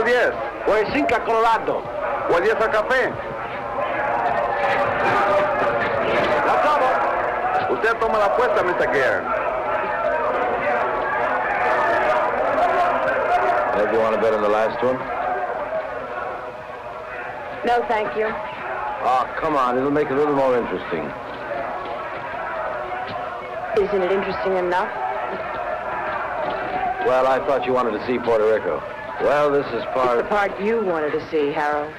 al 10. O el 5 a Colorado. O el 10 al café. La tomo. Usted toma la apuesta, Mr. Gern. Maybe you want to bet on the last one? No, thank you. Oh, come on. It'll make it a little more interesting. Isn't it interesting enough? Well, I thought you wanted to see Puerto Rico. Well, this is part... It's the part you wanted to see, Harold.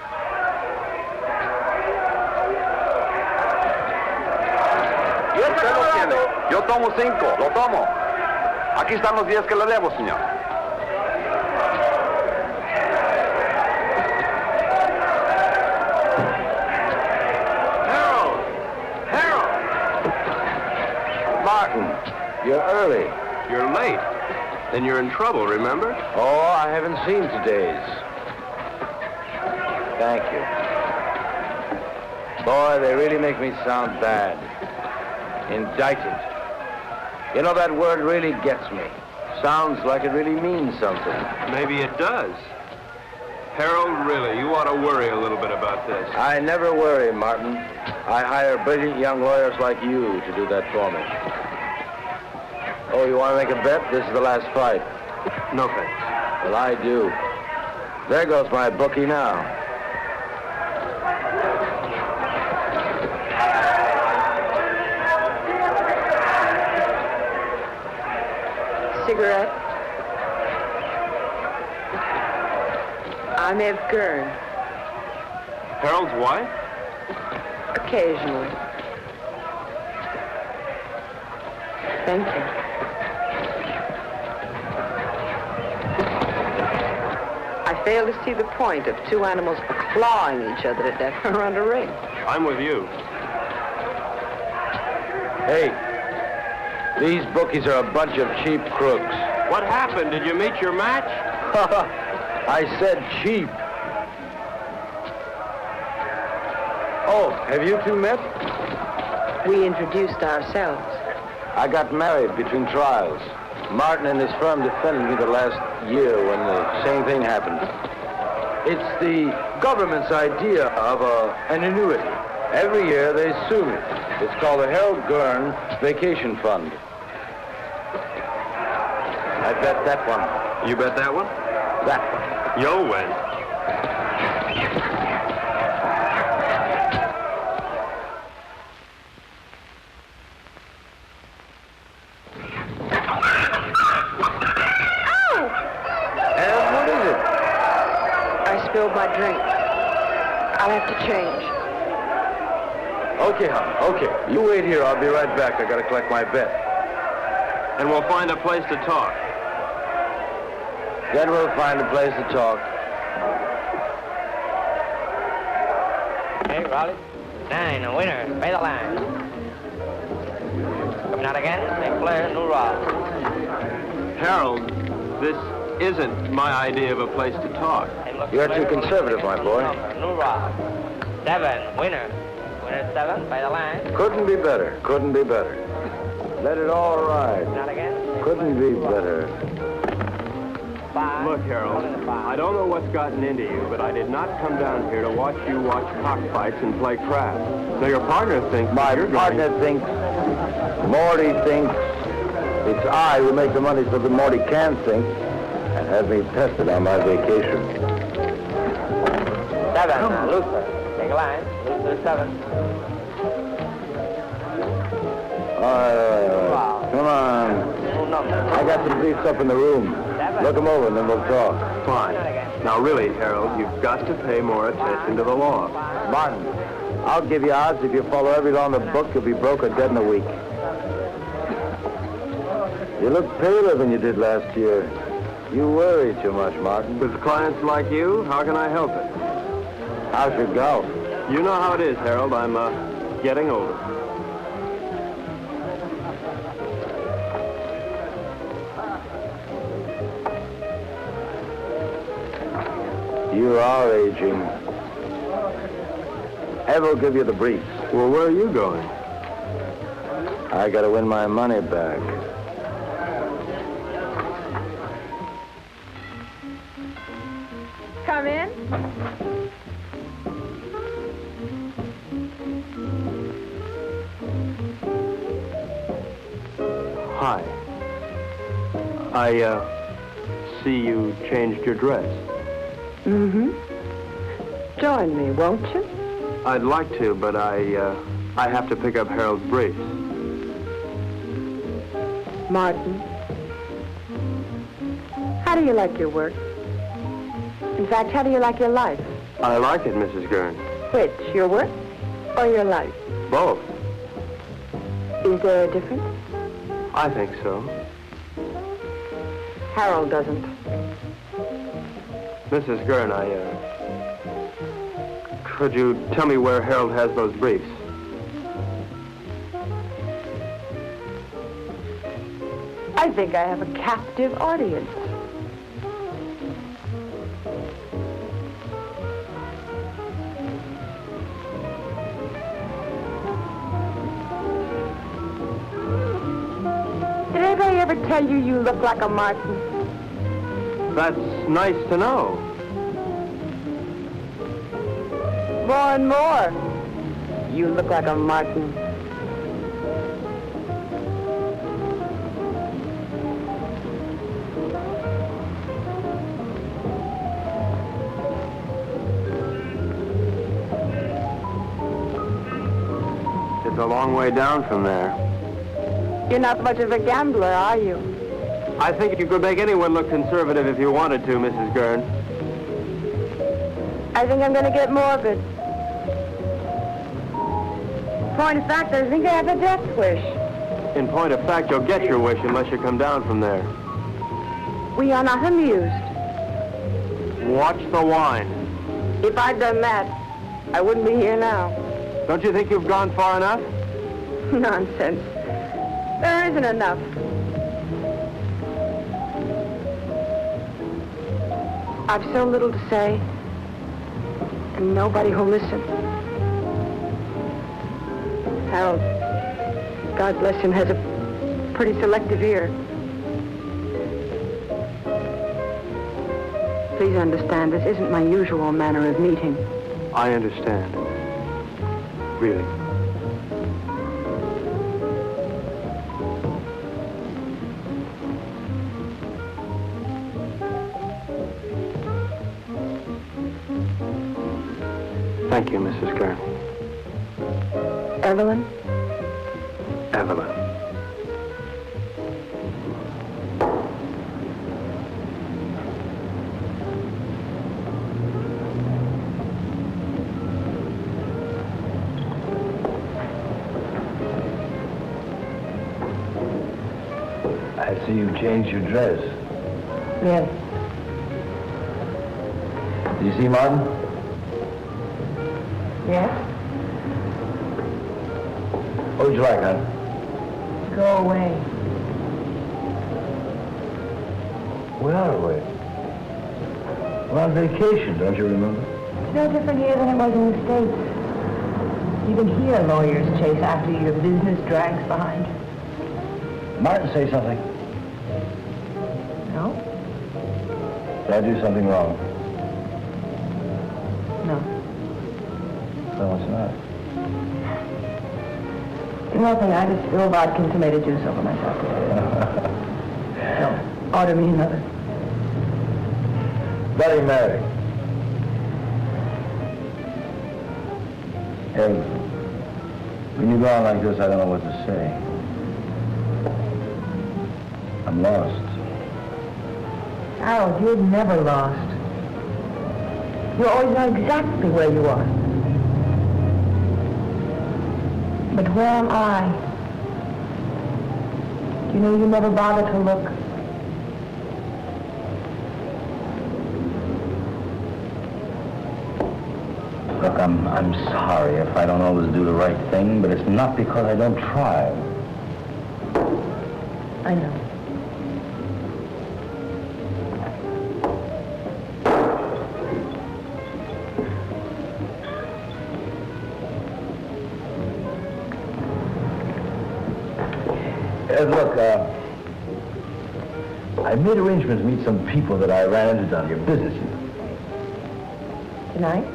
Usted lo tiene. Yo tomo 5. Lo tomo. Aquí están los 10 que le debo, señor. You're early. You're late. Then you're in trouble, remember? Oh, I haven't seen today's. Thank you. Boy, they really make me sound bad. Indicted. You know, that word really gets me. Sounds like it really means something. Maybe it does. Harold, really, you ought to worry a little bit about this. I never worry, Martin. I hire brilliant young lawyers like you to do that for me. Oh, you want to make a bet? This is the last fight. No thanks. Well, I do. There goes my bookie now. Cigarette? I'm Ev Gern. Harold's wife? Occasionally. Thank you. I fail to see the point of two animals clawing each other to death around a ring. I'm with you. Hey, these bookies are a bunch of cheap crooks. What happened? Did you meet your match? I said cheap. Oh, have you two met? We introduced ourselves. I got married between trials. Martin and his firm defended me the last year when the same thing happened. It's the government's idea of an annuity. Every year they sue me. It's called the Harold Gern Vacation Fund. I bet that one. You bet that one? That one. You'll win. Spilled my drink. I'll have to change. Okay, hon. Okay. You wait here. I'll be right back. I gotta collect my bet. And we'll find a place to talk. Then we'll find a place to talk. Hey, Raleigh. 9, a winner. Pay the line. Coming out again. Make clear. New rod. Harold, this isn't my idea of a place to talk. You're too conservative, my boy. New rod. 7, winner. Winner 7, by the line. Couldn't be better. Couldn't be better. Let it all ride. Not again. Couldn't be better. 5. Look, Harold, I don't know what's gotten into you, but I did not come down here to watch you watch cockfights and play craps. Now, your partner thinks... My partner thinks, Morty thinks, it's I who make the money so that Morty can think, and has me tested on my vacation. 7, Luther. Take a line. Luther 7. Come on. I got some briefs up in the room. Look them over and then we'll talk. Fine. Now, really, Harold, you've got to pay more attention to the law. Martin, I'll give you odds if you follow every law in the book, you'll be broke or dead in a week. You look paler than you did last year. You worry too much, Martin. With clients like you, how can I help it? How's your golf? You know how it is, Harold. I'm, getting older. You are aging. Ev will give you the briefs. Well, where are you going? I gotta win my money back. come in? Hi. I see you changed your dress. Mm-hmm. Join me, won't you? I'd like to, but I have to pick up Harold's briefs. Martin, how do you like your work? In fact, how do you like your life? I like it, Mrs. Gern. Which, your work or your life? Both. Is there a difference? I think so. Harold doesn't. Mrs. Gern, could you tell me where Harold has those briefs? I think I have a captive audience. Did anybody ever tell you you look like a Martin? That's nice to know. More and more. You look like a Martin. It's a long way down from there. You're not much of a gambler, are you? I think you could make anyone look conservative if you wanted to, Mrs. Gern. I think I'm going to get morbid. Point of fact, I think I have a death wish. In point of fact, you'll get your wish unless you come down from there. We are not amused. Watch the wine. If I'd done that, I wouldn't be here now. Don't you think you've gone far enough? Nonsense. There isn't enough. I've so little to say, and nobody who'll listen. Harold, God bless him, has a pretty selective ear. Please understand, this isn't my usual manner of meeting. I understand. Really. Thank you, Mrs. Gern. Evelyn? Evelyn. I see you changed your dress. Yes. Do you see Martin? Yes? What would you like, hon? Go away. We are away. We're on vacation, don't you remember? It's no different here than it was in the States. Even here, lawyers chase after you. Your business drags behind you. Martin, say something. No? Did I do something wrong? No. No, it's not. Nothing. I just spilled vodka and tomato juice over myself today. No. Order me another. Bloody Mary. Hey, when you go on like this, I don't know what to say. I'm lost. Harold, you're never lost. You always know exactly where you are. But where am I? You know, you never bother to look. Look, I'm sorry if I don't always do the right thing, but it's not because I don't try. I know. Look, I made arrangements to meet some people that I ran into down here, business. tonight?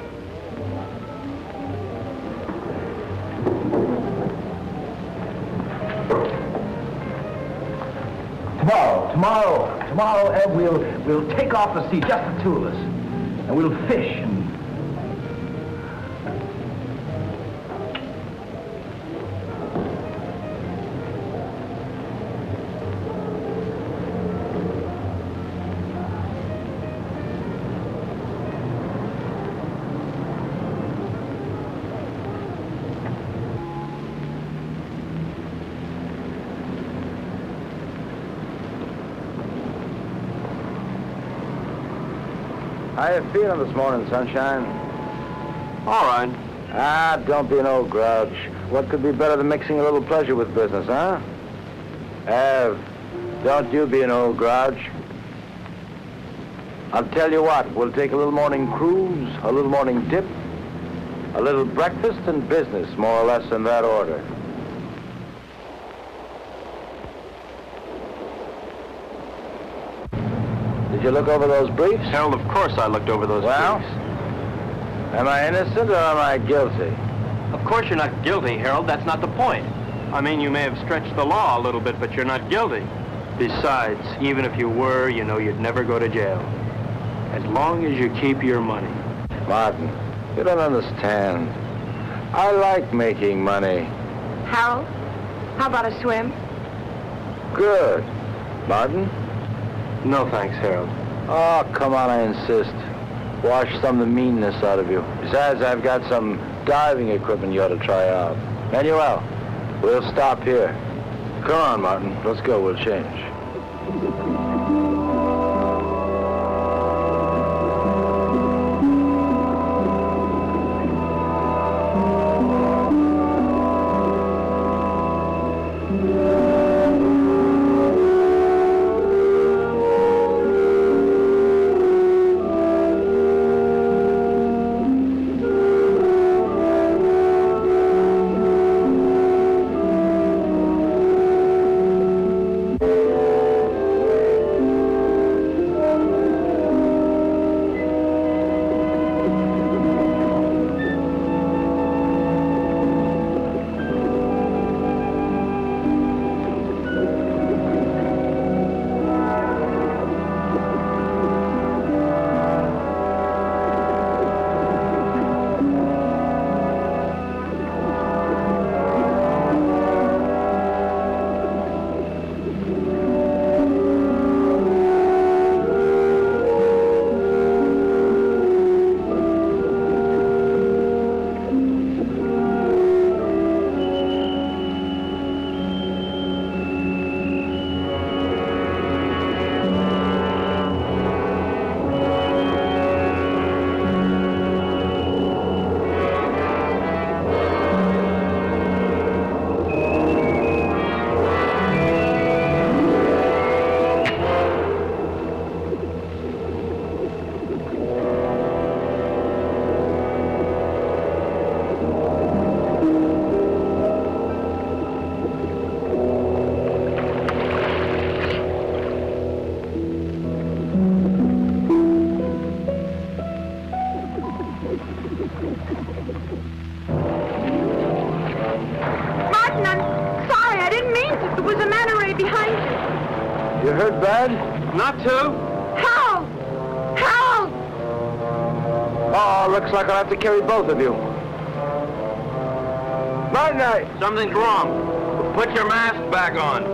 Tomorrow, Ev, we'll take off the sea, just the two of us. And we'll fish and... How you feeling this morning, sunshine? All right. Ah, don't be an old grouch. What could be better than mixing a little pleasure with business, huh? Ev, don't you be an old grouch. I'll tell you what, we'll take a little morning cruise, a little morning dip, a little breakfast and business, more or less in that order. Did you look over those briefs? Harold, of course I looked over those Well, briefs. am I innocent or am I guilty? Of course you're not guilty, Harold. That's not the point. I mean, you may have stretched the law a little bit, but you're not guilty. Besides, even if you were, you know you'd never go to jail. As long as you keep your money. Martin, you don't understand. I like making money. Harold, how about a swim? Good. Martin? No thanks, Harold. Oh, come on, I insist. Wash some of the meanness out of you. Besides, I've got some diving equipment you ought to try out. Manuel, we'll stop here. Come on, Martin. Let's go. We'll change. You hurt bad? Not to. Help! Help! Oh, looks like I'll have to carry both of you. Night-night. Something's wrong. Put your mask back on.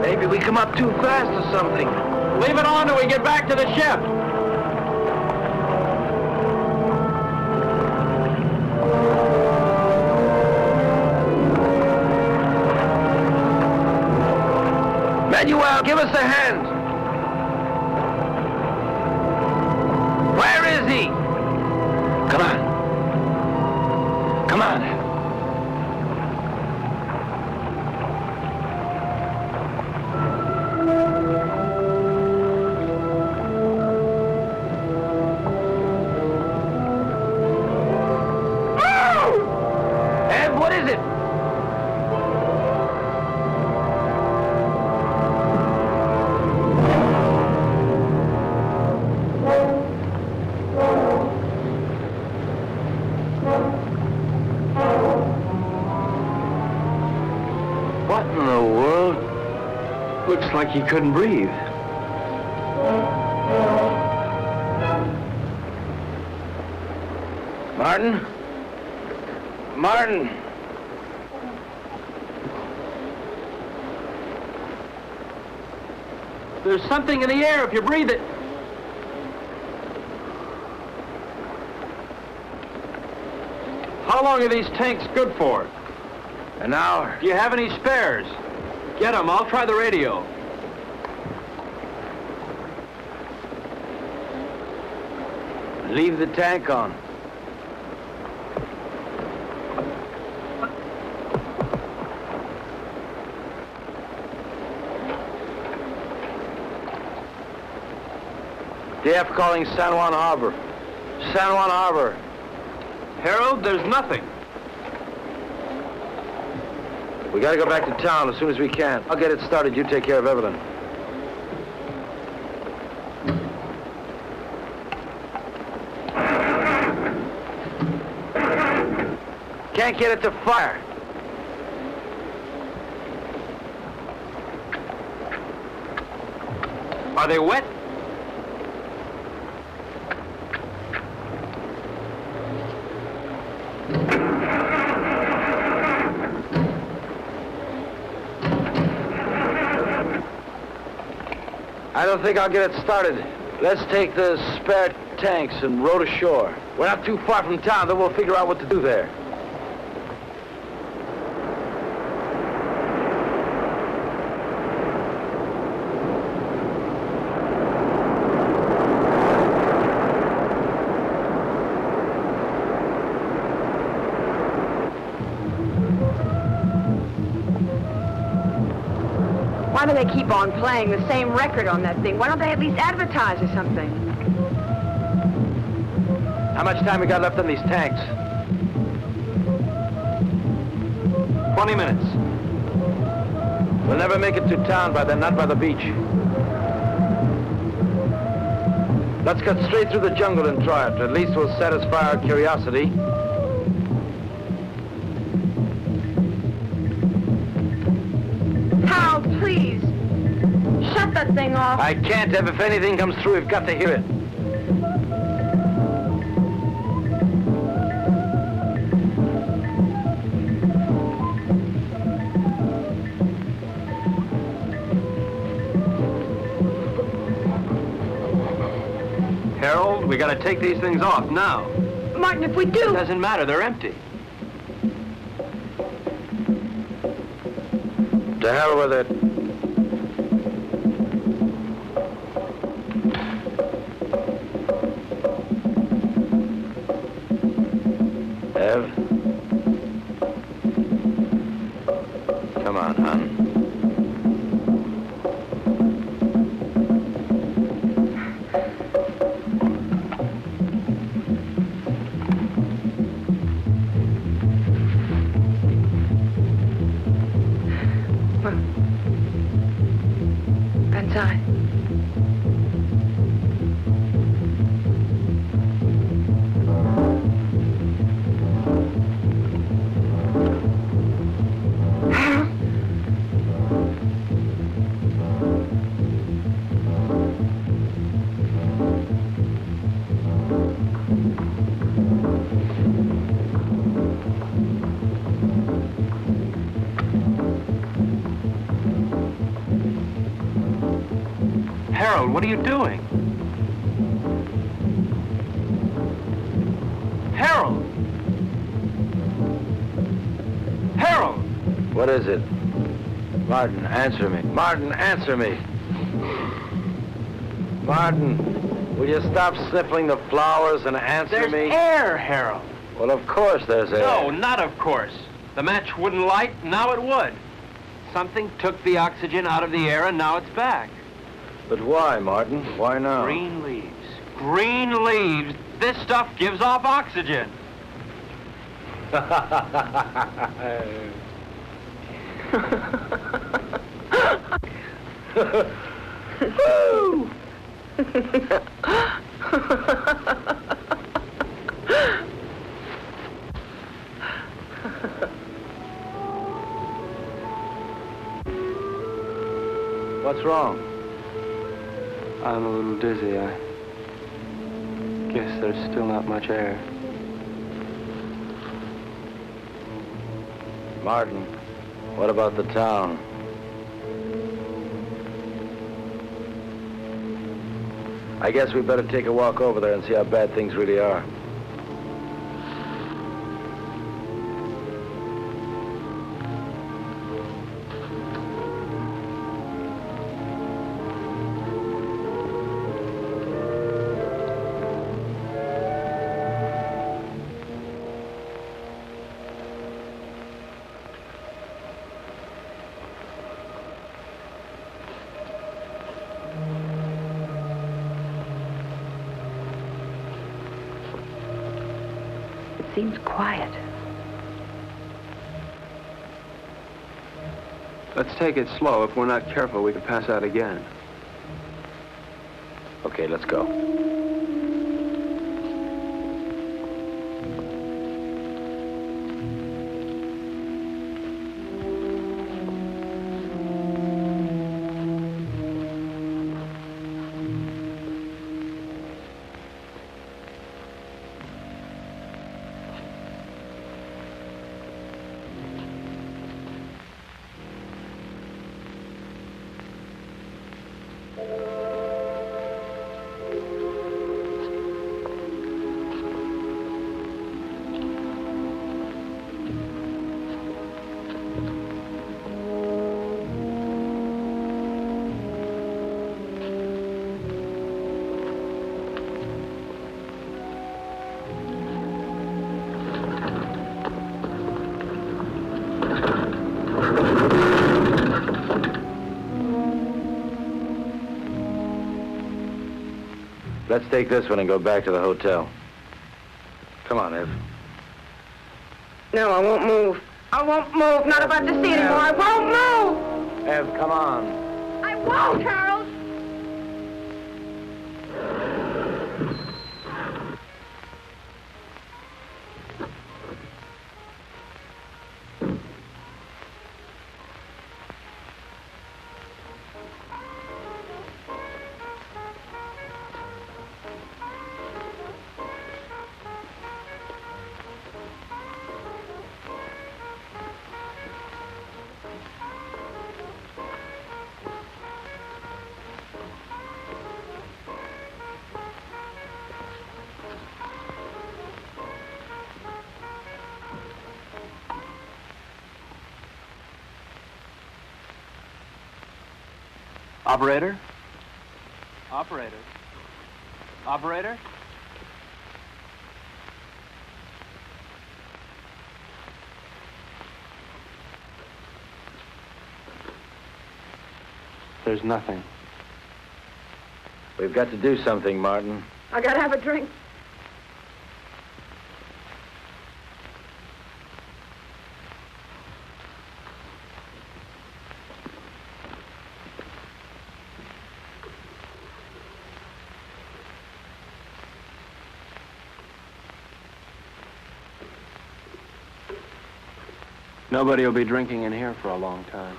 Maybe we come up too fast or something. Leave it on till we get back to the ship. Manuel, give us a hand. Where is he? Come on. Come on. Ed, what is it? Looks like he couldn't breathe. Martin? Martin! There's something in the air if you breathe it. How long are these tanks good for? An hour. Do you have any spares? Get them. I'll try the radio. Leave the tank on. DF calling San Juan Harbor. San Juan Harbor. Harold, there's nothing. We gotta go back to town as soon as we can. I'll get it started. You take care of Evelyn. Can't get it to fire. Are they wet? I don't think I'll get it started. Let's take the spare tanks and row to shore. We're not too far from town, then we'll figure out what to do there. Why do they keep on playing the same record on that thing? Why don't they at least advertise or something? How much time we got left on these tanks? 20 minutes. We'll never make it to town by then, not by the beach. Let's cut straight through the jungle and try it. At least we'll satisfy our curiosity. Hal, please. Shut that thing off. I can't, Ev. If anything comes through, we've got to hear it. Harold, we gotta take these things off now. Martin, if we do... It doesn't matter, they're empty. To hell with it. Ev? Come on, hon. Harold, what are you doing? Harold! Harold! What is it? Martin, answer me. Martin, answer me. Martin, will you stop sniffling the flowers and answer me? There's air, Harold. Well, of course there's air. No, not of course. The match wouldn't light, now it would. Something took the oxygen out of the air and now it's back. But why, Martin? Why now? Green leaves. Green leaves. This stuff gives off oxygen. Woo! What's wrong? I'm a little dizzy. I guess there's still not much air. Martin, what about the town? I guess we better take a walk over there and see how bad things really are. Seems quiet. Let's take it slow. If we're not careful, we could pass out again. Okay, let's go. Let's take this one and go back to the hotel. Come on, Ev. No, I won't move. I won't move. Not about to see anymore. I won't move. Ev, come on. I won't, Harold. Operator? Operator? Operator? There's nothing. We've got to do something, Martin. I gotta have a drink. Nobody will be drinking in here for a long time.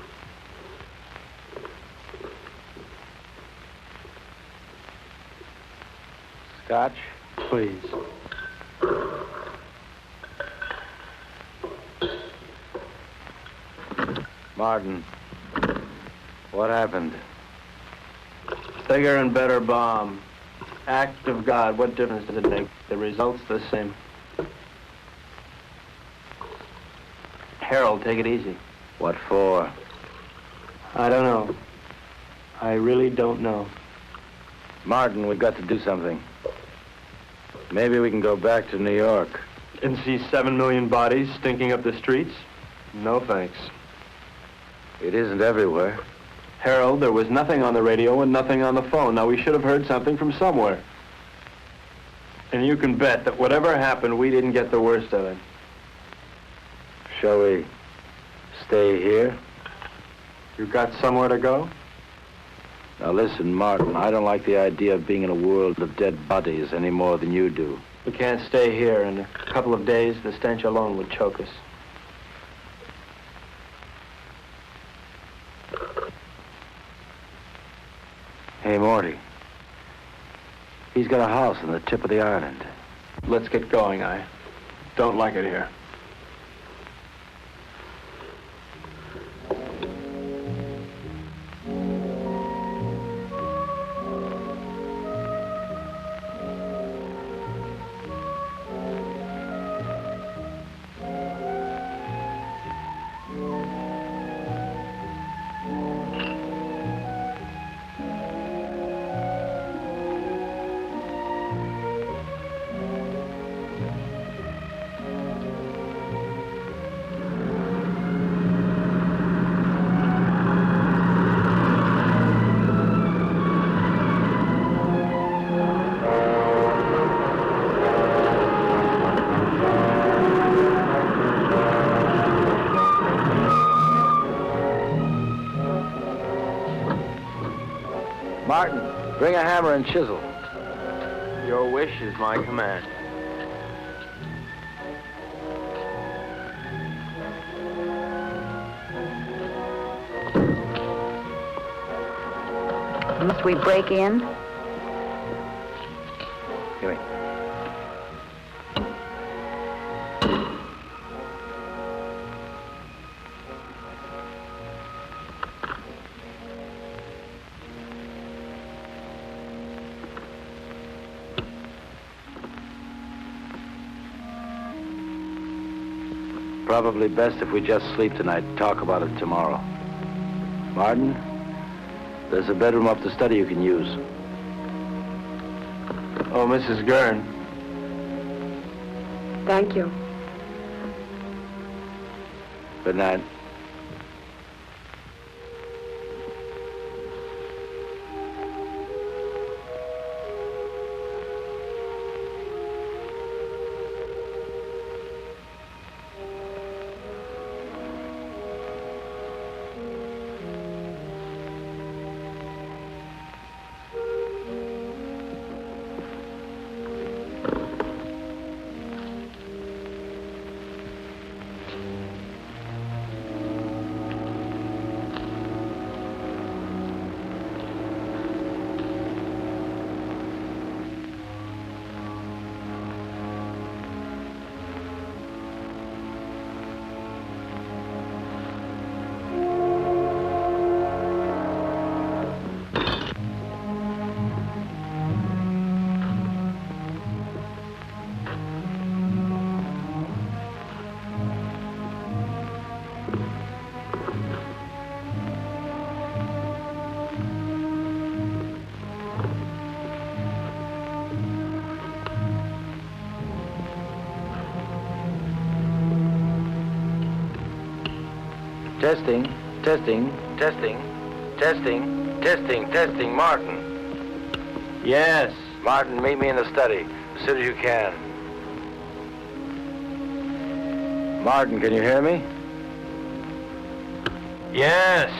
Scotch? Please. Martin, what happened? Bigger and better bomb. Act of God, what difference does it make? The result's the same. Harold, take it easy. What for? I don't know. I really don't know. Martin, we've got to do something. Maybe we can go back to New York. And see 7 million bodies stinking up the streets? No thanks. It isn't everywhere. Harold, there was nothing on the radio and nothing on the phone. Now, we should have heard something from somewhere. And you can bet that whatever happened, we didn't get the worst of it. Shall we stay here? You got somewhere to go? Now listen, Martin, I don't like the idea of being in a world of dead bodies any more than you do. We can't stay here. In a couple of days, the stench alone would choke us. Hey, Morty. He's got a house on the tip of the island. Let's get going. I don't like it here. Martin, bring a hammer and chisel. Your wish is my command. Must we break in? Give me. Probably best if we just sleep tonight and talk about it tomorrow. Martin, there's a bedroom up the study you can use. Oh, Mrs. Gern. Thank you. Good night. Testing, testing, testing, testing, testing, testing. Martin. Yes. Martin, meet me in the study as soon as you can. Martin, can you hear me? Yes.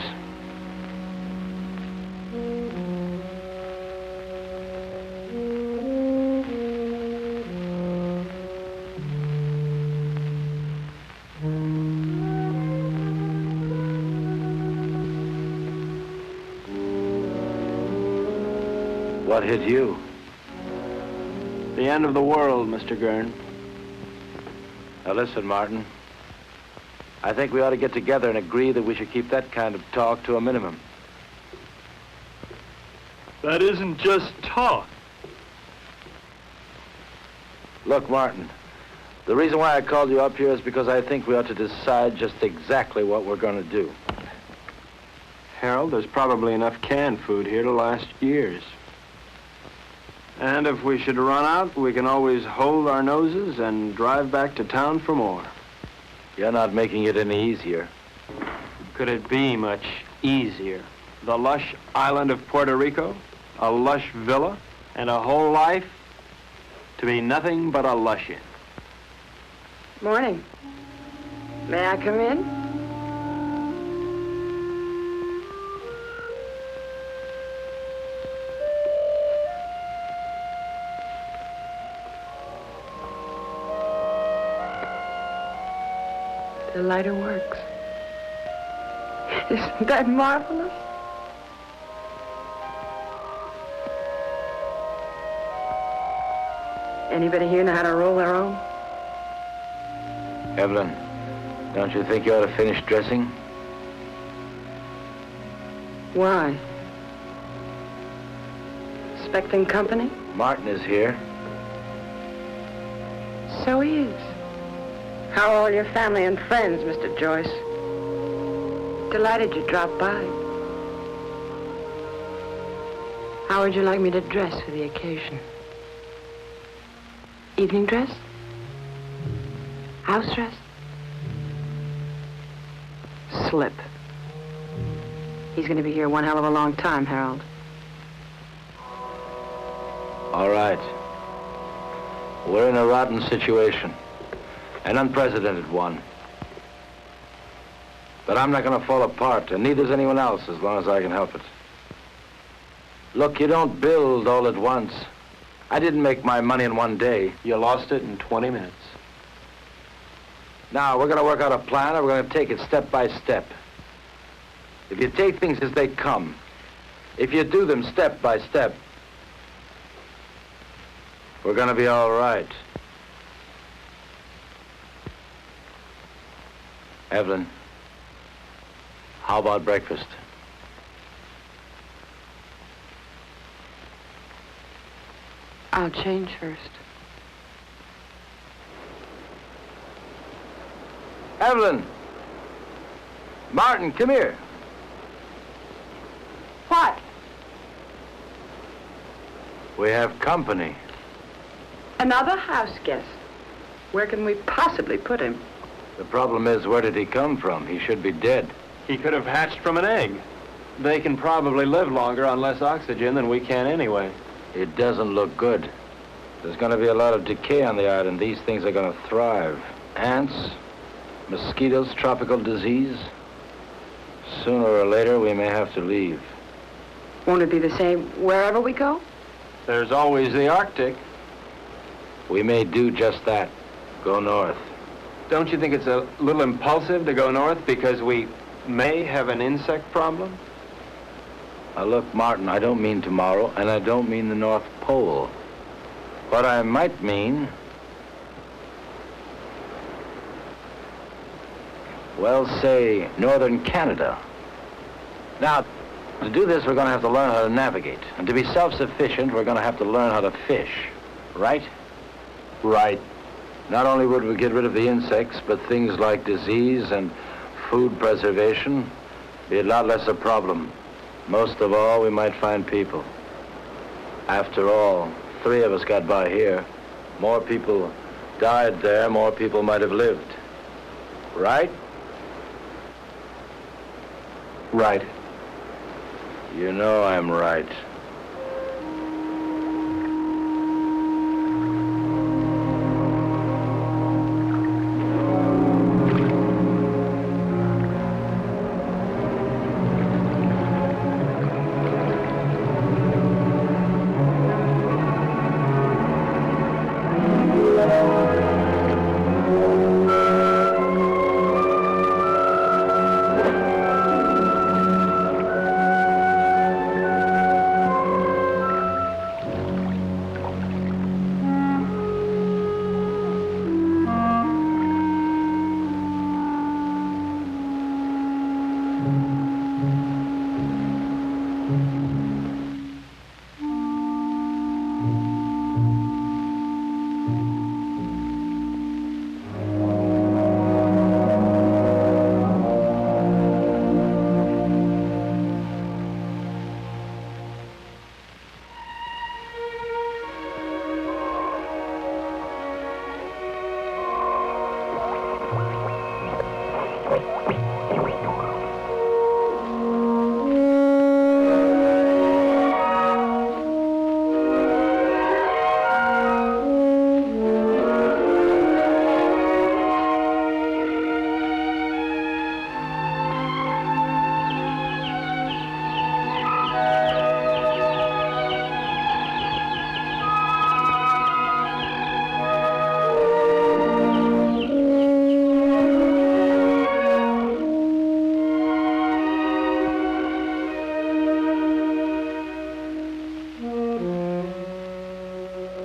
What hit you? The end of the world, Mr. Gern. Now listen, Martin. I think we ought to get together and agree that we should keep that kind of talk to a minimum. That isn't just talk. Look, Martin, the reason why I called you up here is because I think we ought to decide just exactly what we're going to do. Harold, there's probably enough canned food here to last years. And if we should run out, we can always hold our noses and drive back to town for more. You're not making it any easier. Could it be much easier? The lush island of Puerto Rico, a lush villa, and a whole life to be nothing but a lush-in. Morning. May I come in? The lighter works. Isn't that marvelous? Anybody here know how to roll their own? Evelyn, don't you think you ought to finish dressing? Why? Expecting company? Martin is here. So he is. How are all your family and friends, Mr. Joyce? Delighted you dropped by. How would you like me to dress for the occasion? Evening dress? House dress? Slip. He's going to be here one hell of a long time, Harold. All right. We're in a rotten situation. An unprecedented one. But I'm not going to fall apart, and neither's anyone else as long as I can help it. Look, you don't build all at once. I didn't make my money in one day. You lost it in 20 minutes. Now, we're going to work out a plan, and we're going to take it step by step. If you take things as they come, if you do them step by step, we're going to be all right. Evelyn, how about breakfast? I'll change first. Evelyn! Martin, come here. What? We have company. Another house guest. Where can we possibly put him? The problem is, where did he come from? He should be dead. He could have hatched from an egg. They can probably live longer on less oxygen than we can anyway. It doesn't look good. There's going to be a lot of decay on the island. These things are going to thrive. Ants, mosquitoes, tropical disease. Sooner or later, we may have to leave. Won't it be the same wherever we go? There's always the Arctic. We may do just that. Go north. Don't you think it's a little impulsive to go north because we may have an insect problem? Now look, Martin, I don't mean tomorrow, and I don't mean the North Pole. What I might mean, well, say, northern Canada. Now, to do this, we're going to have to learn how to navigate. And to be self-sufficient, we're going to have to learn how to fish. Right? Right. Not only would we get rid of the insects, but things like disease and food preservation be a lot less a problem. Most of all, we might find people. After all, 3 of us got by here. More people died there, more people might have lived. Right? Right. You know I'm right.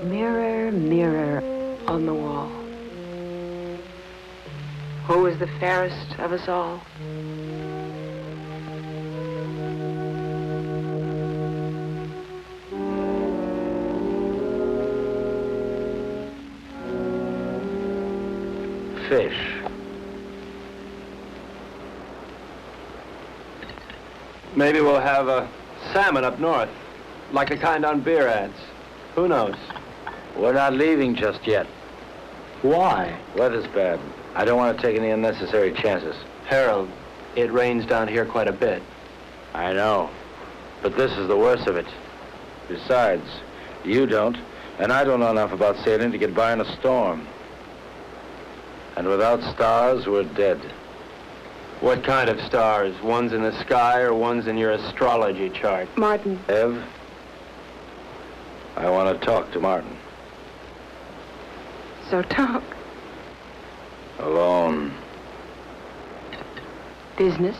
Mirror, mirror on the wall, who is the fairest of us all? Fish. Maybe we'll have a salmon up north, like the kind on beer ads. Who knows? We're not leaving just yet. Why? Weather's bad. I don't want to take any unnecessary chances. Harold, it rains down here quite a bit. I know. But this is the worst of it. Besides, you don't, and I don't know enough about sailing to get by in a storm. And without stars, we're dead. What kind of stars? Ones in the sky or ones in your astrology chart? Martin. Ev, I want to talk to Martin. So talk. Alone. Business?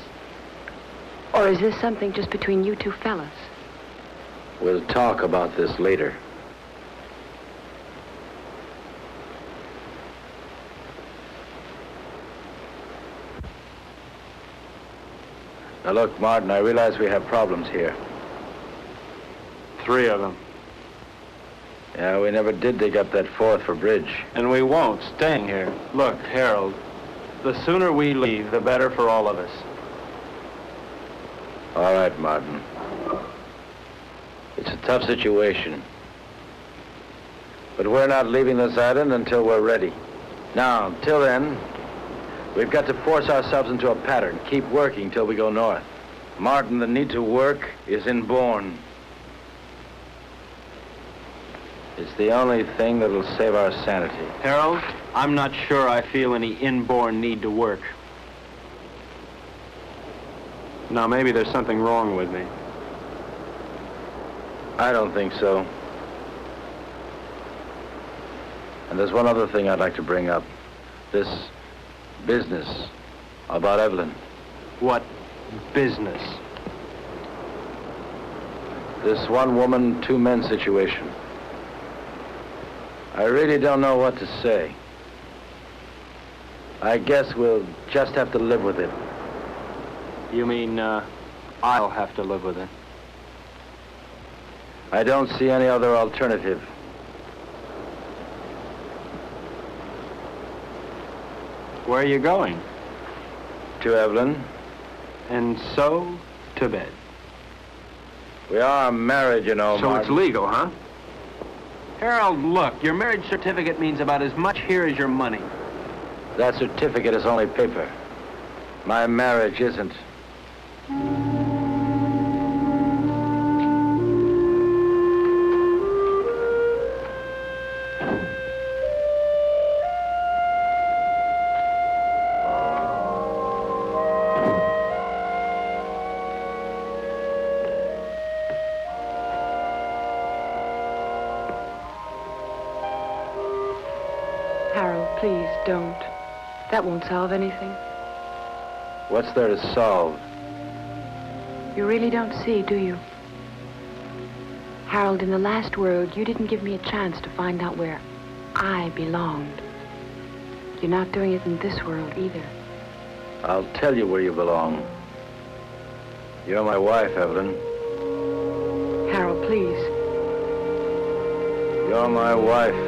Or is this something just between you two fellas? We'll talk about this later. Now look, Martin, I realize we have problems here. 3 of them. Yeah, we never did dig up that 4th for bridge. And we won't, staying here. Look, Harold, the sooner we leave, the better for all of us. All right, Martin. It's a tough situation. But we're not leaving this island until we're ready. Now, until then, we've got to force ourselves into a pattern, keep working till we go north. Martin, the need to work is inborn. It's the only thing that'll save our sanity. Harold, I'm not sure I feel any inborn need to work. Now, maybe there's something wrong with me. I don't think so. And there's one other thing I'd like to bring up. This business about Evelyn. What business? This 1 woman, 2 men situation. I really don't know what to say. I guess we'll just have to live with it. You mean, I'll have to live with it? I don't see any other alternative. Where are you going? To Evelyn. And so, to bed. We are married, you know, So Martin. it's legal, huh? Harold, look, your marriage certificate means about as much here as your money. That certificate is only paper. My marriage isn't. Please, don't. That won't solve anything. What's there to solve? You really don't see, do you? Harold, in the last world, you didn't give me a chance to find out where I belonged. You're not doing it in this world either. I'll tell you where you belong. You're my wife, Evelyn. Harold, please. You're my wife.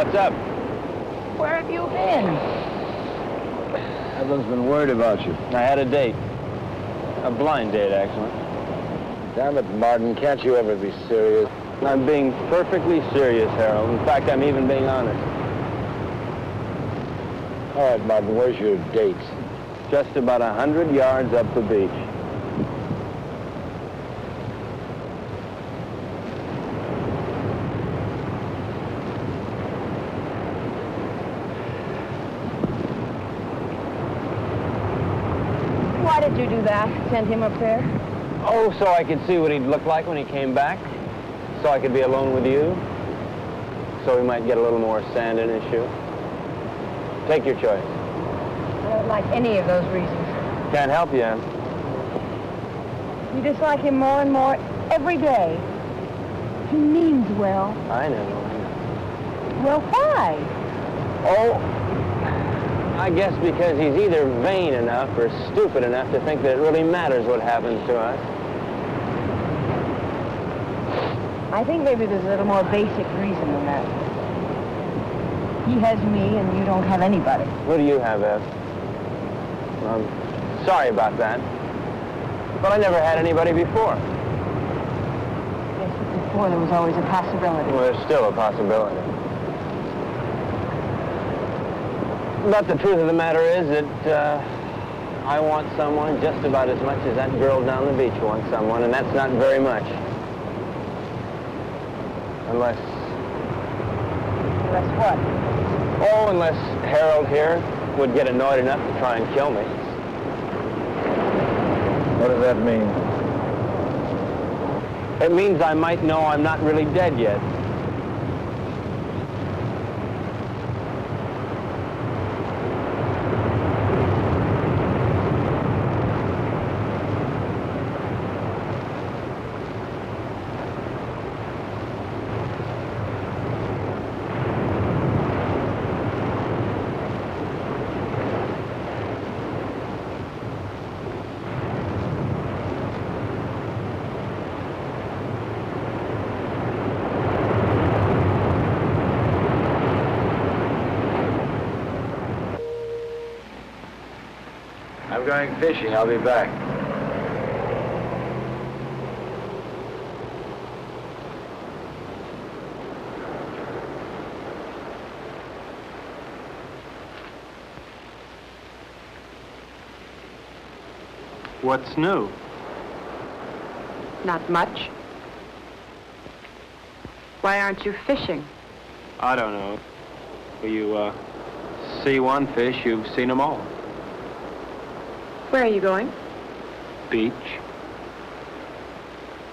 What's up? Where have you been? Evelyn's been worried about you. I had a date. A blind date, actually. Damn it, Martin, can't you ever be serious? I'm being perfectly serious, Harold. In fact, I'm even being honest. All right, Martin, where's your date? Just about 100 yards up the beach. Why did you do that? Send him up there? Oh, so I could see what he'd look like when he came back. So I could be alone with you. So he might get a little more sand in his shoe. Take your choice. I don't like any of those reasons. Can't help you, Em. You dislike him more and more every day. He means well. I know. Well, why? Oh, I guess because he's either vain enough or stupid enough to think that it really matters what happens to us. I think maybe there's a little more basic reason than that. He has me and you don't have anybody. What do you have, Ev? I'm sorry about that. But I never had anybody before. Yes, but before there was always a possibility. Well, there's still a possibility. But the truth of the matter is that I want someone just about as much as that girl down the beach wants someone, and that's not very much. Unless... Unless what? Oh, unless Harold here would get annoyed enough to try and kill me. What does that mean? It means I might know I'm not really dead yet. I'm going fishing. I'll be back. What's new? Not much. Why aren't you fishing? I don't know. Well, you see one fish, you've seen them all. Where are you going? Beach.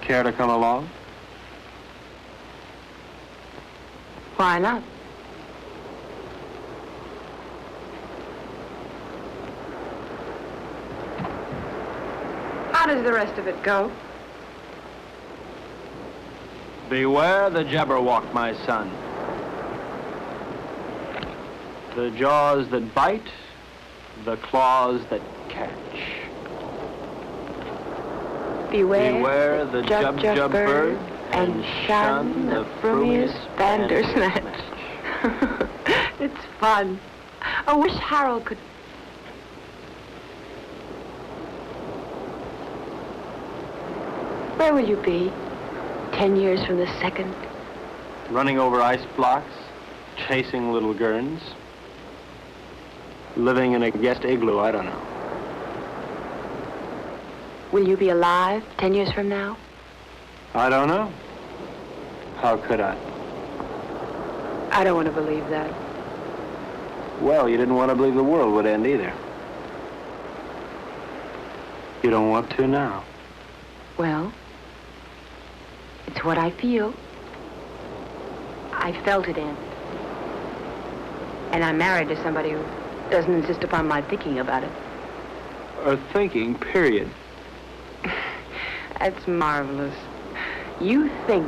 Care to come along? Why not? How does the rest of it go? Beware the Jabberwock, my son. The jaws that bite, the claws that catch. Beware the jub bird, and shun the frumious bandersnatch. It's fun. I wish Harold could... Where will you be 10 years from the second? Running over ice blocks, chasing little Gerns, living in a guest igloo, I don't know. Will you be alive 10 years from now? I don't know. How could I? I don't want to believe that. Well, you didn't want to believe the world would end either. You don't want to now. Well, it's what I feel. I felt it end. And I'm married to somebody who doesn't insist upon my thinking about it. Or thinking, period. That's marvelous. You think.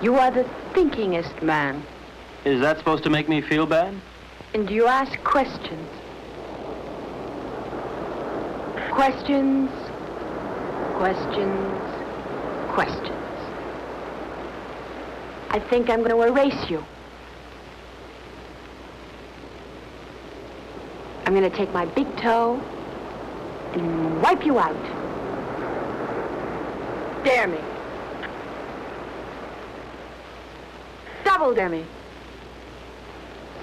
You are the thinkingest man. Is that supposed to make me feel bad? And you ask questions. Questions, questions, questions. I think I'm going to erase you. I'm going to take my big toe and wipe you out. Dare me. Double dare me.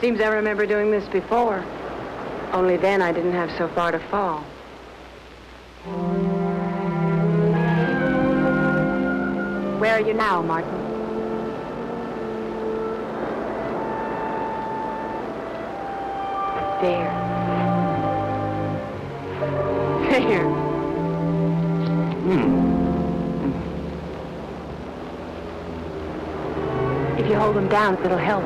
Seems I remember doing this before. Only then I didn't have so far to fall. Where are you now, Martin? There. There. If you hold them down, it'll help.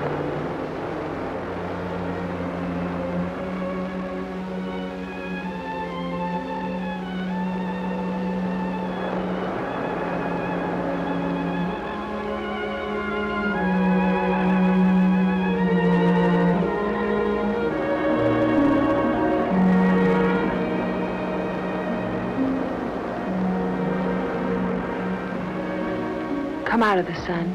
Come out of the sun.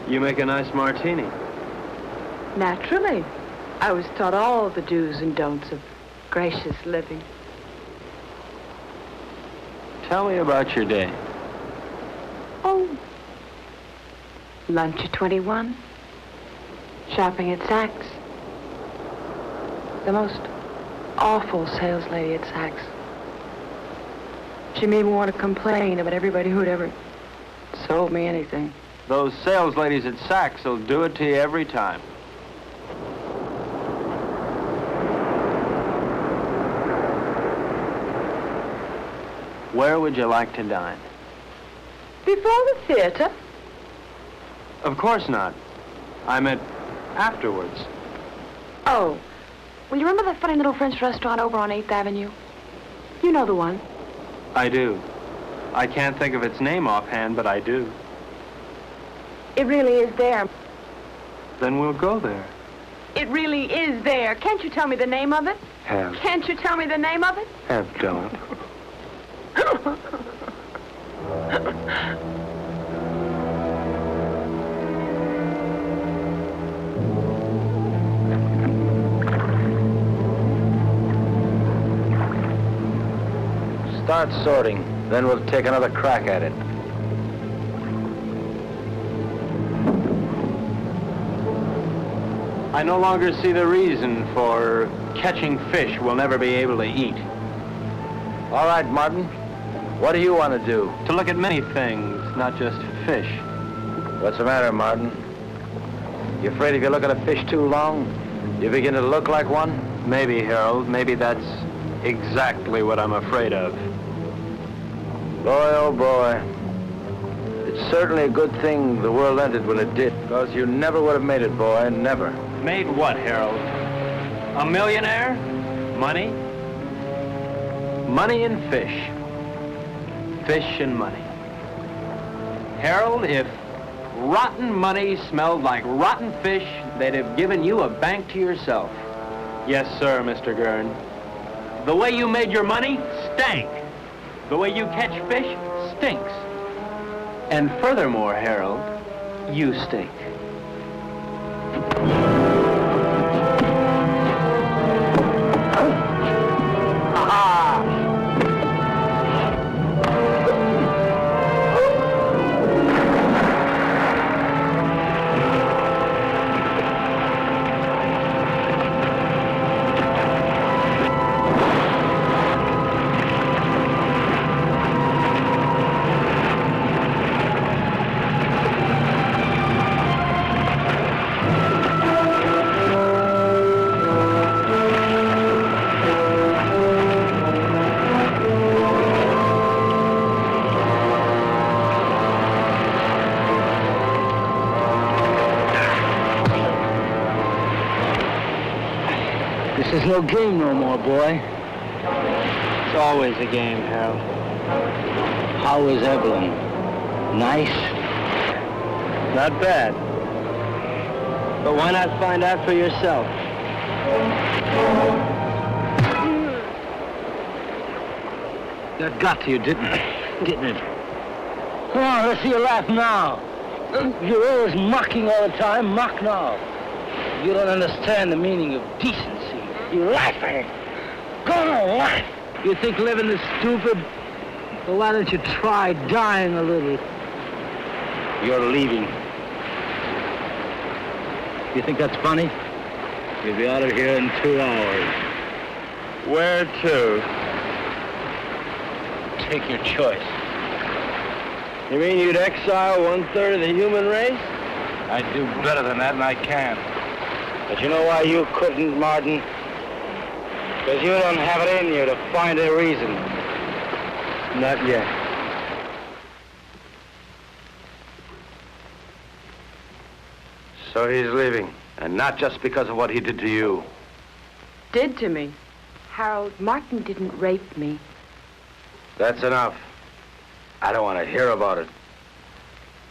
You make a nice martini. Naturally. I was taught all the do's and don'ts of gracious living. Tell me about your day. Oh. Lunch at 21. Shopping at Saks. The most awful sales lady at Saks. She made me want to complain about everybody who'd ever sold me anything. Those sales ladies at Saks will do it to you every time. Where would you like to dine? Before the theater? Of course not. I meant afterwards. Oh. Well, you remember that funny little French restaurant over on 8th Avenue? You know the one. I do. I can't think of its name offhand, but I do. It really is there. Then we'll go there. It really is there. Can't you tell me the name of it? Have. Can't you tell me the name of it? Have don't. Start sorting, then we'll take another crack at it. I no longer see the reason for catching fish we'll never be able to eat. All right, Martin. What do you want to do? To look at many things, not just fish. What's the matter, Martin? You afraid if you look at a fish too long, you begin to look like one? Maybe, Harold. Maybe that's exactly what I'm afraid of. Boy, oh boy. It's certainly a good thing the world ended when it did, because you never would have made it, boy, never. Made what, Harold? A millionaire? Money? Money and fish. Fish and money. Harold, if rotten money smelled like rotten fish, they'd have given you a bank to yourself. Yes, sir, Mr. Gern. The way you made your money stank. The way you catch fish stinks. And furthermore, Harold, you stink. This is no game no more, boy. It's always a game, Harold. How is Evelyn? Nice? Not bad. But why not find out for yourself? That got to you, didn't it? Come on, let's see you laugh now. You're always mocking all the time. Mock now. You don't understand the meaning of decency. You're laughing. Go on, laugh. You think living is stupid? Well, why don't you try dying a little? You're leaving. You think that's funny? You'll be out of here in 2 hours. Where to? Take your choice. You mean you'd exile 1/3 of the human race? I'd do better than that, and I can. But you know why you couldn't, Martin? Because you don't have it in you to find a reason. Not yet. So he's leaving, and not just because of what he did to you. Did to me. Harold, Martin didn't rape me. That's enough. I don't want to hear about it.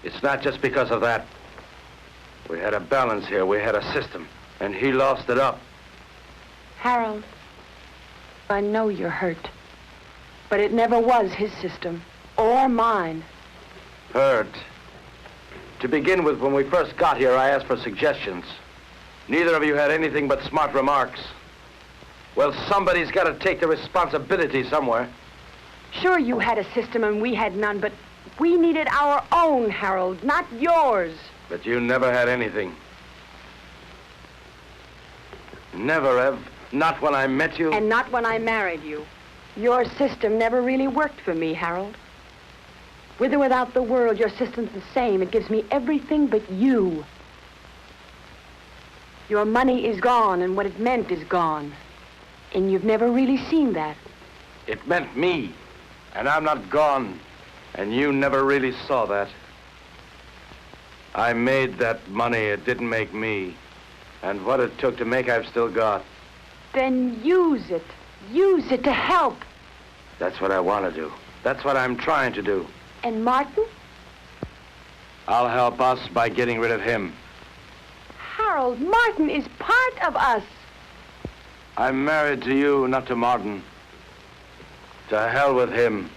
It's not just because of that. We had a balance here. We had a system, and he lost it up. Harold, I know you're hurt, but it never was his system or mine. Hurt. To begin with, when we first got here, I asked for suggestions. Neither of you had anything but smart remarks. Well, somebody's got to take the responsibility somewhere. Sure, you had a system and we had none, but we needed our own, Harold, not yours. But you never had anything. Never, Ev. Not when I met you. And not when I married you. Your system never really worked for me, Harold. With or without the world, your system's the same. It gives me everything but you. Your money is gone, and what it meant is gone. And you've never really seen that. It meant me. And I'm not gone. And you never really saw that. I made that money. It didn't make me. And what it took to make, I've still got. Then use it. Use it to help. That's what I want to do. That's what I'm trying to do. And Martin? I'll help us by getting rid of him. Harold, Martin is part of us. I'm married to you, not to Martin. To hell with him.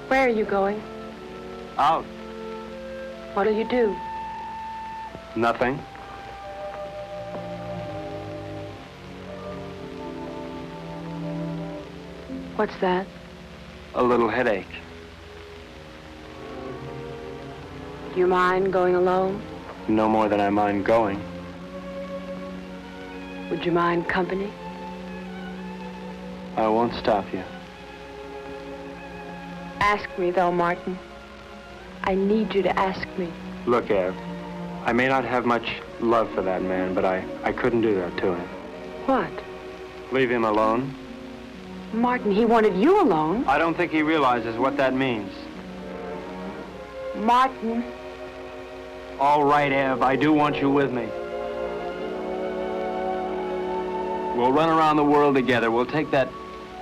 Where are you going? Out. What'll you do? Nothing. What's that? A little headache. Do you mind going alone? No more than I mind going. Would you mind company? I won't stop you. Ask me, though, Martin. I need you to ask me. Look, Ev, I may not have much love for that man, but I couldn't do that to him. What? Leave him alone? Martin, he wanted you alone. I don't think he realizes what that means. Martin. All right, Ev, I do want you with me. We'll run around the world together. We'll take that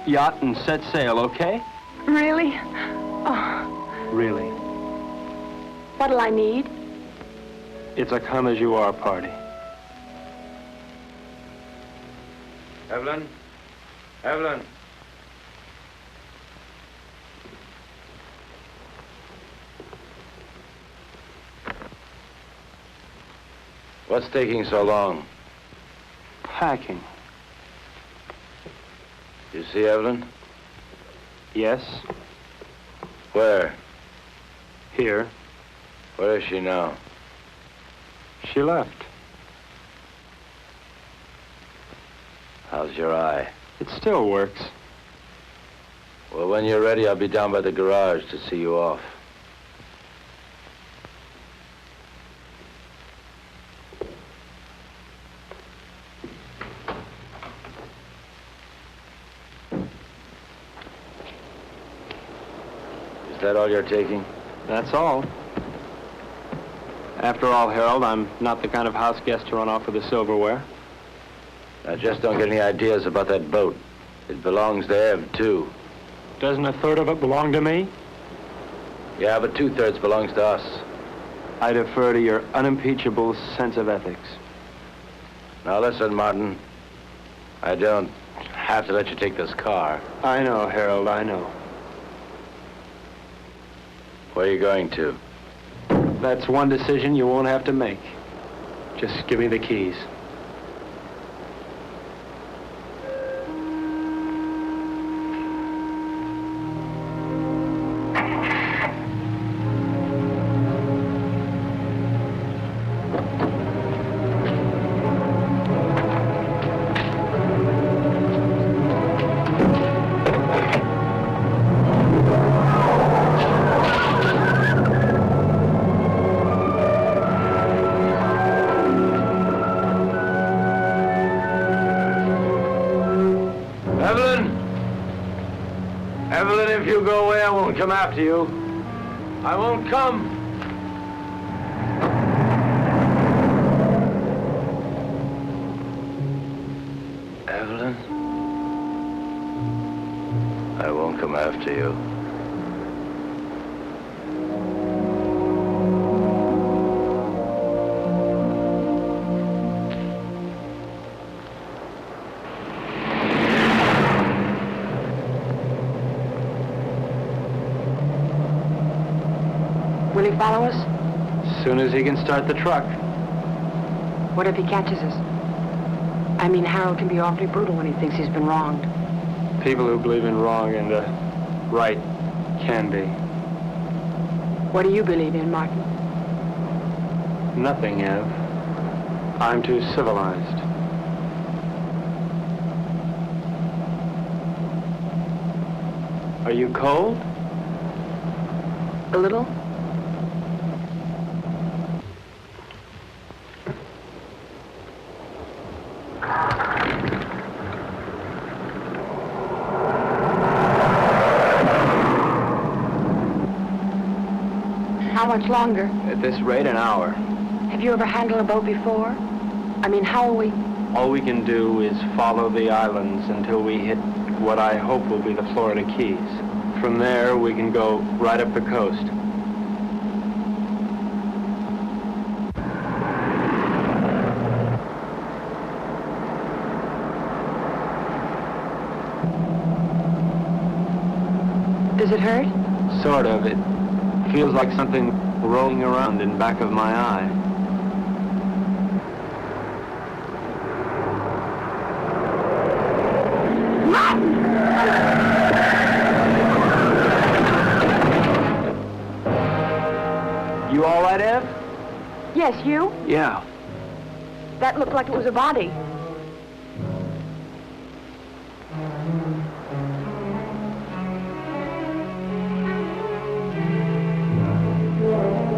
yacht and set sail, okay? Really? Oh. Really. What'll I need? It's a come-as-you-are party. Evelyn? Evelyn? What's taking so long? Packing. You see, Evelyn? Yes? Where? Here. Where is she now? She left. How's your eye? It still works. Well, when you're ready, I'll be down by the garage to see you off. Is that all you're taking? That's all. After all, Harold, I'm not the kind of house guest to run off with the silverware. Now, just don't get any ideas about that boat. It belongs to Ev, too. Doesn't a third of it belong to me? Yeah, but 2/3 belongs to us. I defer to your unimpeachable sense of ethics. Now, listen, Martin. I don't have to let you take this car. I know, Harold, I know. Where are you going to? That's one decision you won't have to make. Just give me the keys. Evelyn, if you go away, I won't come after you. I won't come. Evelyn, I won't come after you. Will he follow us? As soon as he can start the truck. What if he catches us? I mean, Harold can be awfully brutal when he thinks he's been wronged. People who believe in wrong and right can be. What do you believe in, Martin? Nothing, Ev. I'm too civilized. Are you cold? A little? How much longer? At this rate, an hour. Have you ever handled a boat before? I mean, how are we? All we can do is follow the islands until we hit what I hope will be the Florida Keys. From there, we can go right up the coast. Does it hurt? Sort of. It feels like something rolling around in back of my eye. You all right, Ev? Yes, you? Yeah. That looked like it was a body.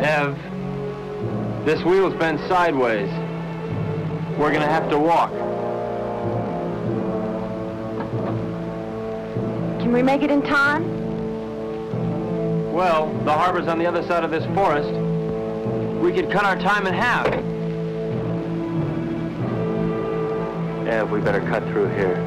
Ev, this wheel's bent sideways. We're gonna have to walk. Can we make it in time? Well, the harbor's on the other side of this forest. We could cut our time in half. Ev, we better cut through here.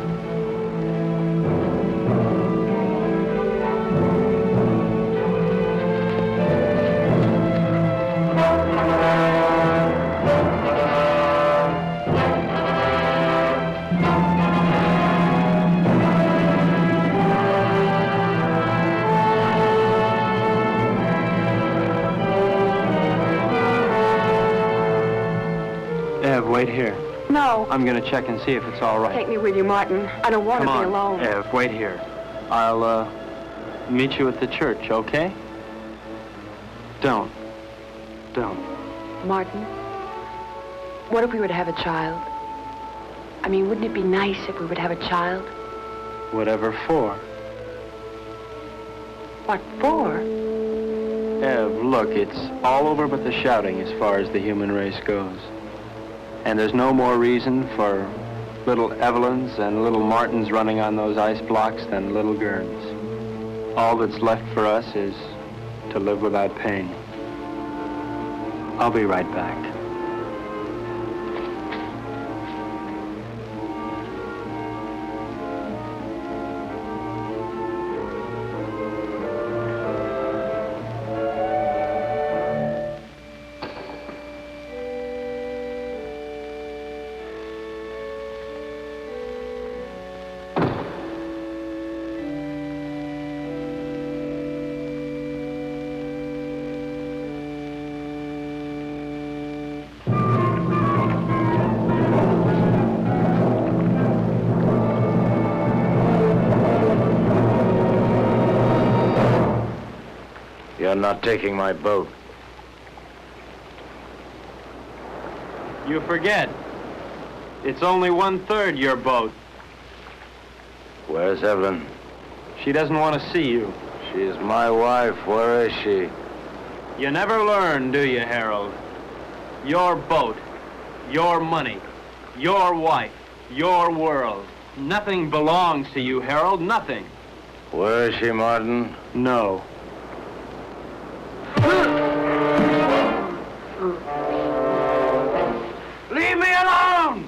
Wait here. No. I'm gonna check and see if it's all right. Take me with you, Martin. I don't want to be alone. Ev, wait here. I'll meet you at the church, okay? Don't. Martin, what if we were to have a child? I mean, wouldn't it be nice if we would have a child? Whatever for. What for? Ev, look, it's all over but the shouting as far as the human race goes. And there's no more reason for little Evelyns and little Martins running on those ice blocks than little Gerns. All that's left for us is to live without pain. I'll be right back. You're not taking my boat. You forget. It's only 1/3 your boat. Where's Evelyn? She doesn't want to see you. She's my wife. Where is she? You never learn, do you, Harold? Your boat, your money, your wife, your world. Nothing belongs to you, Harold, nothing. Where is she, Martin? No. Leave me alone!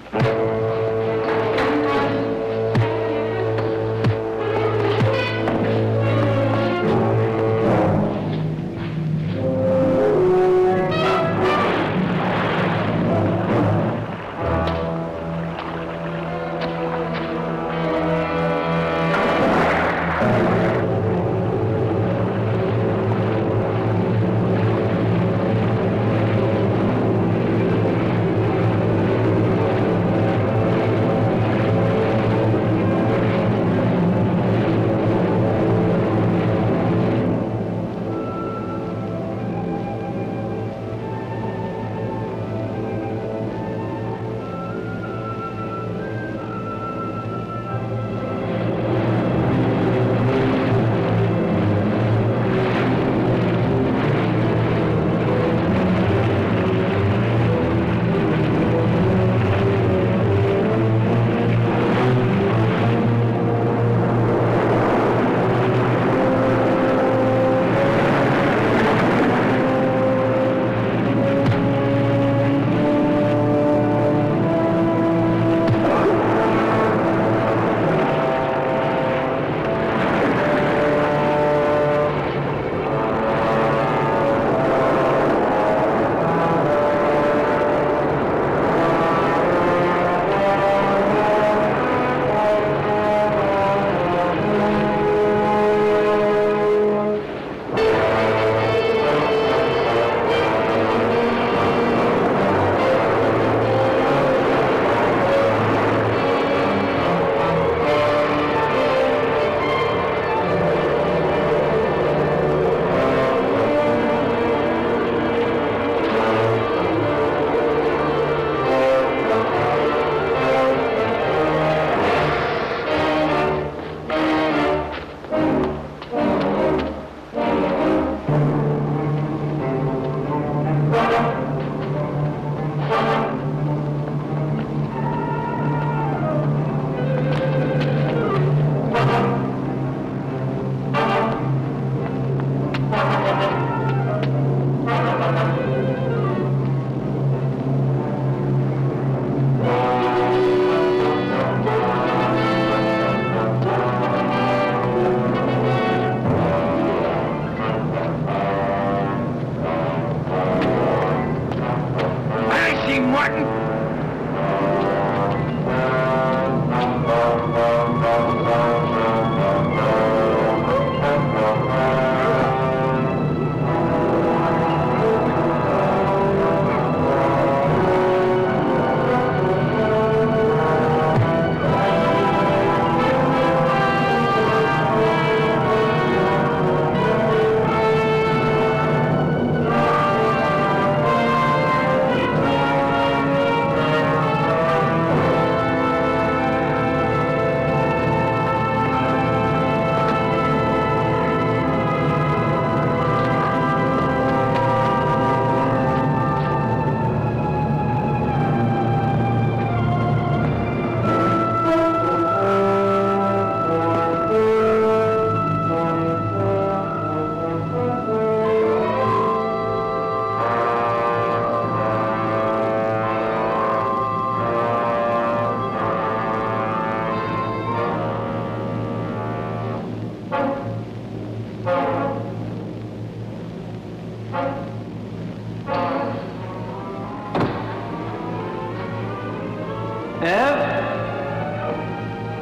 Ev?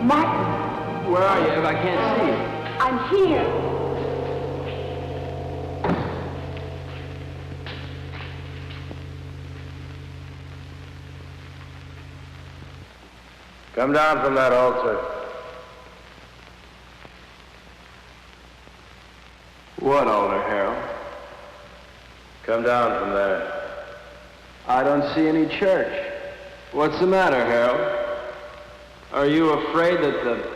Martin, Where are you, Ev? I can't see you. I'm here. Come down from that altar. What altar, Harold? Come down from there. I don't see any church. What's the matter, Harold? Are you afraid that the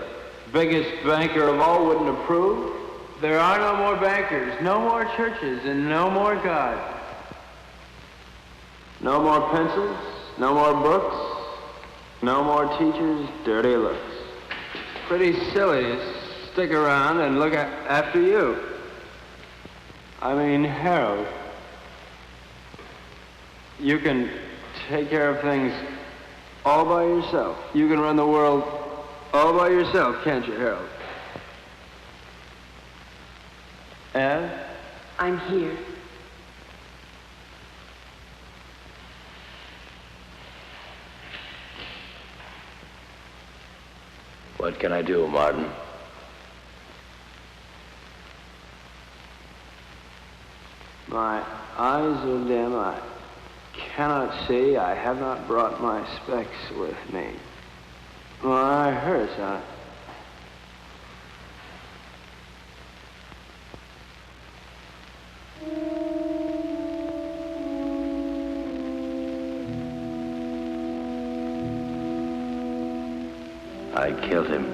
biggest banker of all wouldn't approve? There are no more bankers, no more churches, and no more God. No more pencils, no more books, no more teachers, dirty looks. Pretty silly to stick around and look after you. I mean, Harold, you can take care of things all by yourself. You can run the world all by yourself, can't you, Harold? Ev? I'm here. What can I do, Martin? My eyes are dim. I cannot see. I have not brought my specs with me. My eye hurts. I killed him.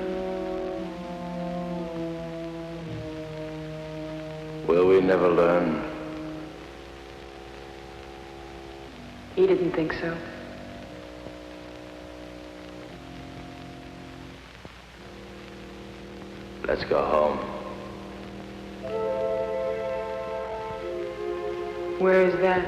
Will we never learn? He didn't think so. Let's go home. Where is that?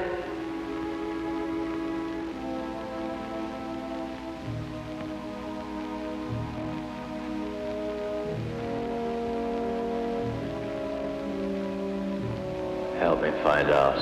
Help me find out.